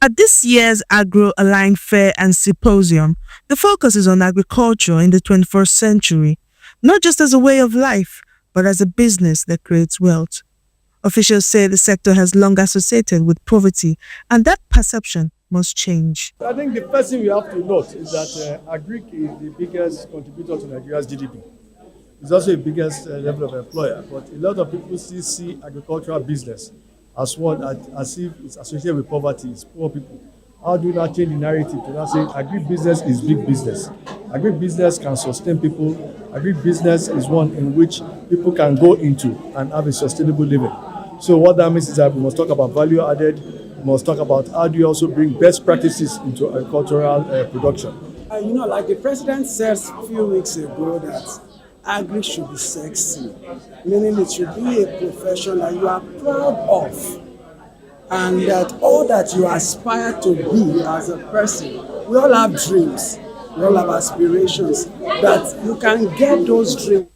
At this year's Agro-Aligned Fair and Symposium, the focus is on agriculture in the 21st century, not just as a way of life, but as a business that creates wealth. Officials say the sector has long associated with poverty, and that perception must change. I think the first thing we have to note is that agric is the biggest contributor to Nigeria's GDP. It's also the biggest level of employer, but a lot of people still see agricultural business as one as if it's associated with poverty, it's poor people. How do you not change the narrative to now say agribusiness is big business? Agribusiness can sustain people. Agribusiness is one in which people can go into and have a sustainable living. So what that means is that we must talk about value added. We must talk about how do you also bring best practices into agricultural production. Like the president said a few weeks ago that agri should be sexy, meaning it should be a profession that you are proud of, and that all that you aspire to be as a person. We all have dreams, we all have aspirations, that you can get those dreams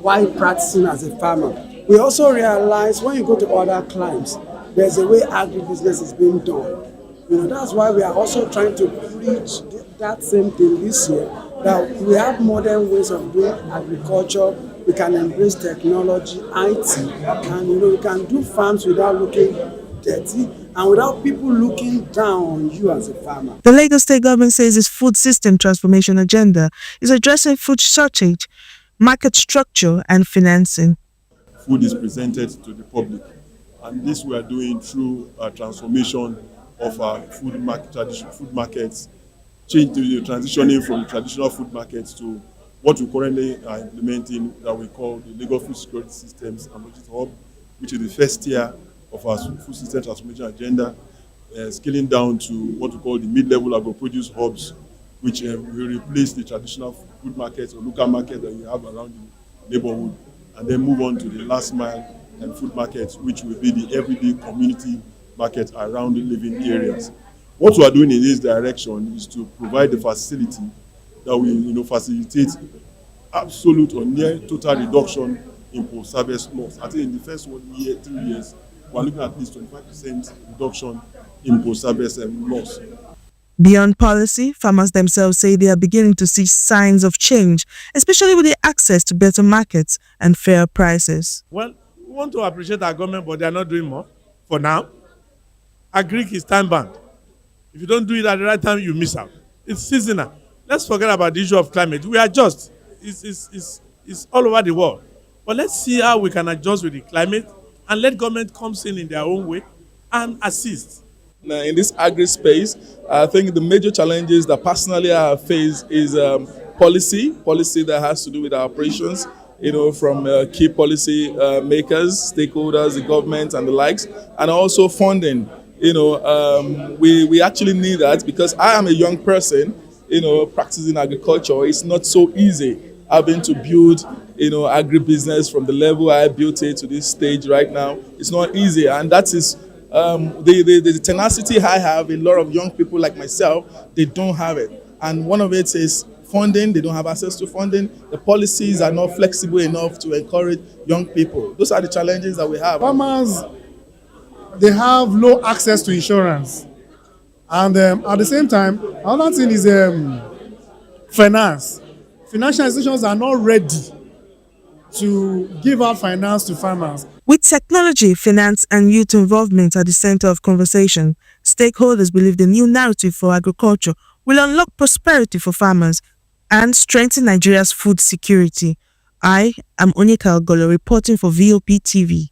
while practicing as a farmer. We also realize when you go to other climes, there's a way agribusiness is being done. That's why we are also trying to preach that same thing this year, that we have modern ways of doing agriculture. We can embrace technology, IT, and we can do farms without looking dirty and without people looking down on you as a farmer. The Lagos State government says its food system transformation agenda is addressing food shortage, market structure, and financing. Food is presented to the public, and this we are doing through a transformation of our food markets, transitioning from traditional food markets to what we currently are implementing that we call the Lagos Food Security Systems and Logistics Hub, which is the first tier of our food system transformation agenda, scaling down to what we call the mid-level agro-produce hubs, which will replace the traditional food markets or local market that we have around the neighborhood, and then move on to the last mile and food markets, which will be the everyday community market around the living areas. What we are doing in this direction is to provide the facility that will facilitate absolute or near total reduction in post-harvest loss. I think in the first 1 year, 3 years, we are looking at least 25% reduction in post-harvest loss. Beyond policy, farmers themselves say they are beginning to see signs of change, especially with the access to better markets and fair prices. Well, we want to appreciate our government, but they are not doing more for now. Agric is time-bound. If you don't do it at the right time, you miss out. It's seasonal. Let's forget about the issue of climate. We adjust. It's all over the world. But let's see how we can adjust with the climate and let government come in their own way and assist. Now, in this agri space, I think the major challenges that personally I have faced is policy that has to do with our operations, from key policy makers, stakeholders, the government and the likes, and also funding. We actually need that because I am a young person, practicing agriculture. It's not so easy having to build, agribusiness from the level I built it to this stage right now. It's not easy, and that is the tenacity I have. A lot of young people like myself, they don't have it, and one of it is funding. They don't have access to funding. The policies are not flexible enough to encourage young people. Those are the challenges that we have. Farmers, they have low access to insurance, and at the same time, another thing is finance. Financial institutions are not ready to give out finance to farmers. With technology, finance, and youth involvement at the center of conversation, stakeholders believe the new narrative for agriculture will unlock prosperity for farmers and strengthen Nigeria's food security. I am Onyeka Ogolo reporting for VOP TV.